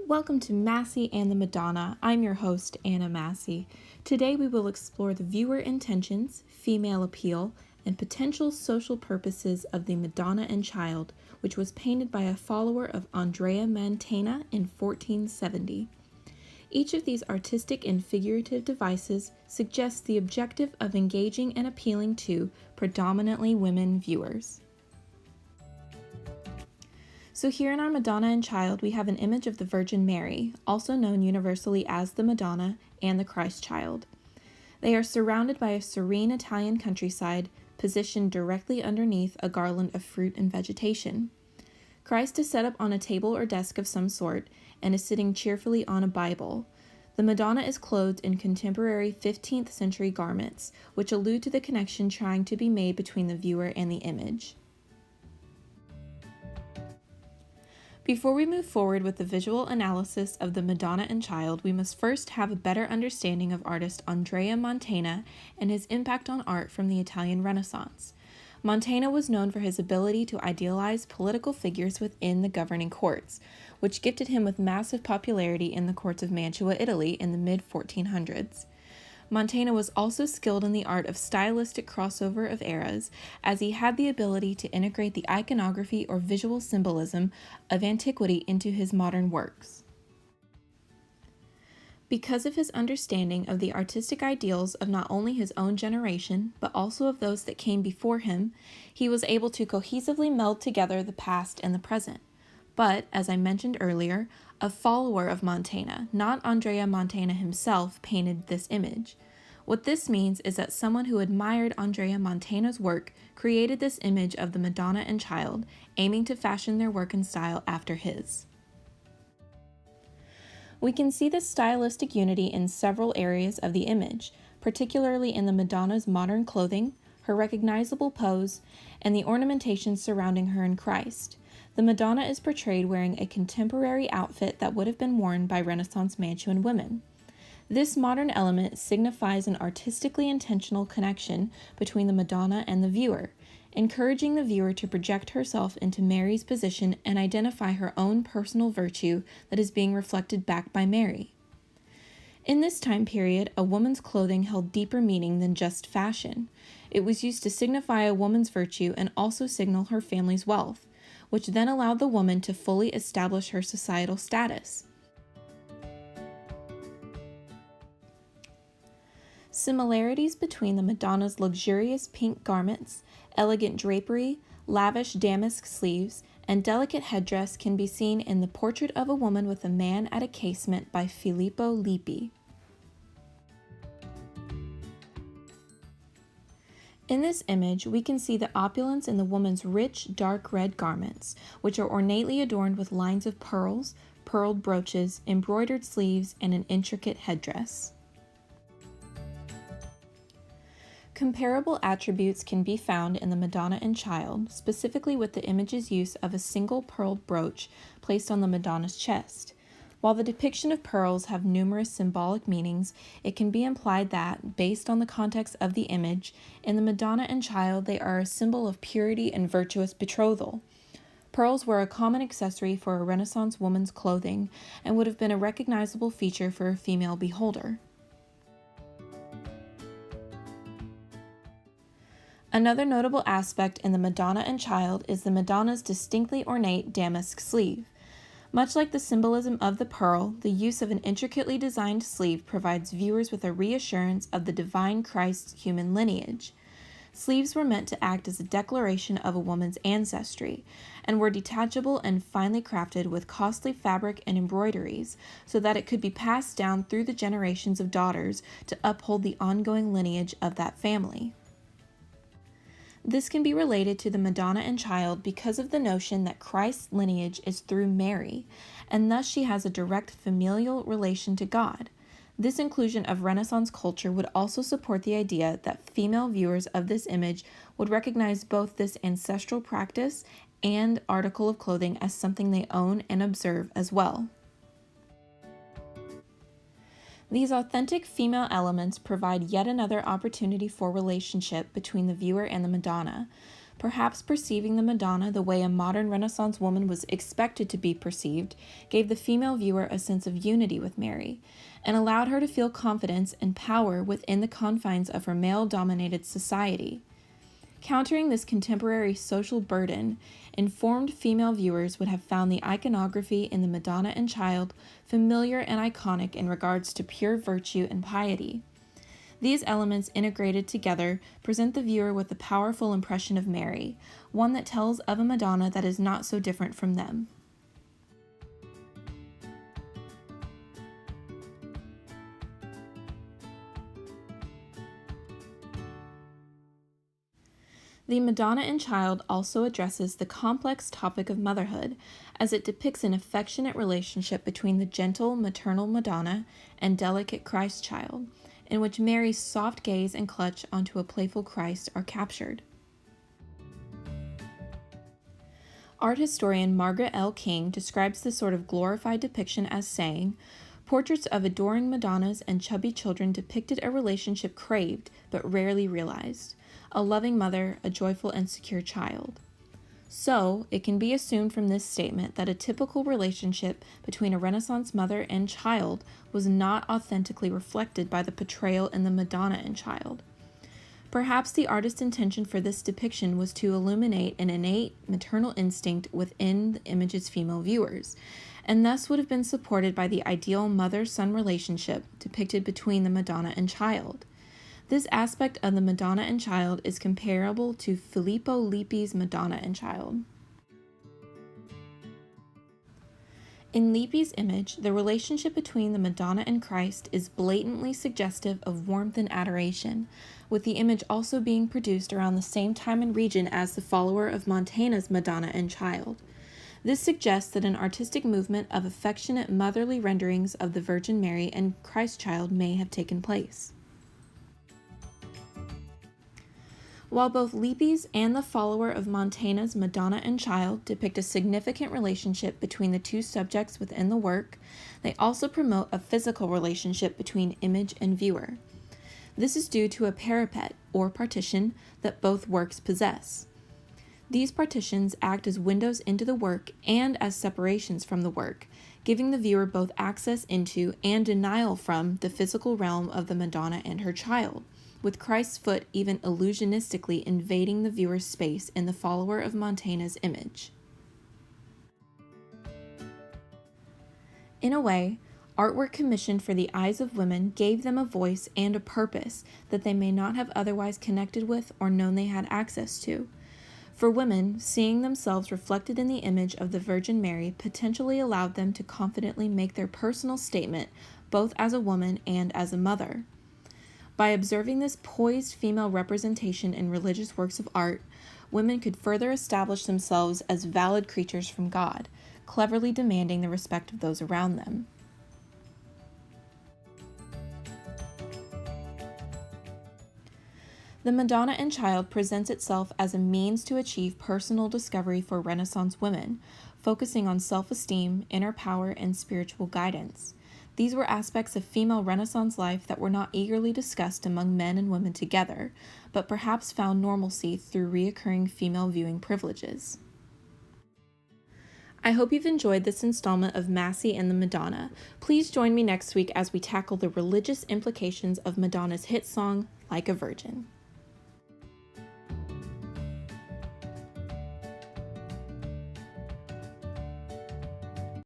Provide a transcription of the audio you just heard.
Welcome to Massey and the Madonna. I'm your host, Anna Massey. Today we will explore the viewer intentions, female appeal, and potential social purposes of the Madonna and Child, which was painted by a follower of Andrea Mantegna in 1470. Each of these artistic and figurative devices suggests the objective of engaging and appealing to predominantly women viewers. So here in our Madonna and Child, we have an image of the Virgin Mary, also known universally as the Madonna and the Christ Child. They are surrounded by a serene Italian countryside, positioned directly underneath a garland of fruit and vegetation. Christ is set up on a table or desk of some sort, and is sitting cheerfully on a Bible. The Madonna is clothed in contemporary 15th century garments, which allude to the connection trying to be made between the viewer and the image. Before we move forward with the visual analysis of the Madonna and Child, we must first have a better understanding of artist Andrea Mantegna and his impact on art from the Italian Renaissance. Mantegna was known for his ability to idealize political figures within the governing courts, which gifted him with massive popularity in the courts of Mantua, Italy in the mid-1400s. Mantegna was also skilled in the art of stylistic crossover of eras, as he had the ability to integrate the iconography or visual symbolism of antiquity into his modern works. Because of his understanding of the artistic ideals of not only his own generation, but also of those that came before him, he was able to cohesively meld together the past and the present. But, as I mentioned earlier, a follower of Mantegna, not Andrea Mantegna himself, painted this image. What this means is that someone who admired Andrea Mantegna's work created this image of the Madonna and Child, aiming to fashion their work and style after his. We can see this stylistic unity in several areas of the image, particularly in the Madonna's modern clothing, her recognizable pose, and the ornamentation surrounding her in Christ. The Madonna is portrayed wearing a contemporary outfit that would have been worn by Renaissance Mantuan women. This modern element signifies an artistically intentional connection between the Madonna and the viewer, encouraging the viewer to project herself into Mary's position and identify her own personal virtue that is being reflected back by Mary. In this time period, a woman's clothing held deeper meaning than just fashion. It was used to signify a woman's virtue and also signal her family's wealth, which then allowed the woman to fully establish her societal status. Similarities between the Madonna's luxurious pink garments, elegant drapery, lavish damask sleeves, and delicate headdress can be seen in the Portrait of a Woman with a Man at a Casement by Filippo Lippi. In this image, we can see the opulence in the woman's rich, dark red garments, which are ornately adorned with lines of pearls, pearled brooches, embroidered sleeves, and an intricate headdress. Comparable attributes can be found in the Madonna and Child, specifically with the image's use of a single pearled brooch placed on the Madonna's chest. While the depiction of pearls have numerous symbolic meanings, it can be implied that, based on the context of the image, in the Madonna and Child they are a symbol of purity and virtuous betrothal. Pearls were a common accessory for a Renaissance woman's clothing and would have been a recognizable feature for a female beholder. Another notable aspect in the Madonna and Child is the Madonna's distinctly ornate damask sleeve. Much like the symbolism of the pearl, the use of an intricately designed sleeve provides viewers with a reassurance of the divine Christ's human lineage. Sleeves were meant to act as a declaration of a woman's ancestry, and were detachable and finely crafted with costly fabric and embroideries, so that it could be passed down through the generations of daughters to uphold the ongoing lineage of that family. This can be related to the Madonna and Child because of the notion that Christ's lineage is through Mary, and thus she has a direct familial relation to God. This inclusion of Renaissance culture would also support the idea that female viewers of this image would recognize both this ancestral practice and article of clothing as something they own and observe as well. These authentic female elements provide yet another opportunity for relationship between the viewer and the Madonna. Perhaps perceiving the Madonna the way a modern Renaissance woman was expected to be perceived gave the female viewer a sense of unity with Mary, and allowed her to feel confidence and power within the confines of her male-dominated society. Countering this contemporary social burden, informed female viewers would have found the iconography in the Madonna and Child familiar and iconic in regards to pure virtue and piety. These elements integrated together present the viewer with a powerful impression of Mary, one that tells of a Madonna that is not so different from them. The Madonna and Child also addresses the complex topic of motherhood, as it depicts an affectionate relationship between the gentle maternal Madonna and delicate Christ child, in which Mary's soft gaze and clutch onto a playful Christ are captured. Art historian Margaret L. King describes this sort of glorified depiction as saying, "Portraits of adoring Madonnas and chubby children depicted a relationship craved but rarely realized, a loving mother, a joyful and secure child." So, it can be assumed from this statement that a typical relationship between a Renaissance mother and child was not authentically reflected by the portrayal in the Madonna and Child. Perhaps the artist's intention for this depiction was to illuminate an innate maternal instinct within the image's female viewers, and thus would have been supported by the ideal mother-son relationship depicted between the Madonna and Child. This aspect of the Madonna and Child is comparable to Filippo Lippi's Madonna and Child. In Lippi's image, the relationship between the Madonna and Christ is blatantly suggestive of warmth and adoration, with the image also being produced around the same time and region as the follower of Mantegna's Madonna and Child. This suggests that an artistic movement of affectionate motherly renderings of the Virgin Mary and Christ child may have taken place. While both Lippi's and the follower of Mantegna's Madonna and Child depict a significant relationship between the two subjects within the work, they also promote a physical relationship between image and viewer. This is due to a parapet, or partition, that both works possess. These partitions act as windows into the work and as separations from the work, giving the viewer both access into and denial from the physical realm of the Madonna and her Child, with Christ's foot even illusionistically invading the viewer's space in the follower of Mantegna's image. In a way, artwork commissioned for the eyes of women gave them a voice and a purpose that they may not have otherwise connected with or known they had access to. For women, seeing themselves reflected in the image of the Virgin Mary potentially allowed them to confidently make their personal statement both as a woman and as a mother. By observing this poised female representation in religious works of art, women could further establish themselves as valid creatures from God, cleverly demanding the respect of those around them. The Madonna and Child presents itself as a means to achieve personal discovery for Renaissance women, focusing on self-esteem, inner power, and spiritual guidance. These were aspects of female Renaissance life that were not eagerly discussed among men and women together, but perhaps found normalcy through reoccurring female viewing privileges. I hope you've enjoyed this installment of Massey and the Madonna. Please join me next week as we tackle the religious implications of Madonna's hit song, Like a Virgin.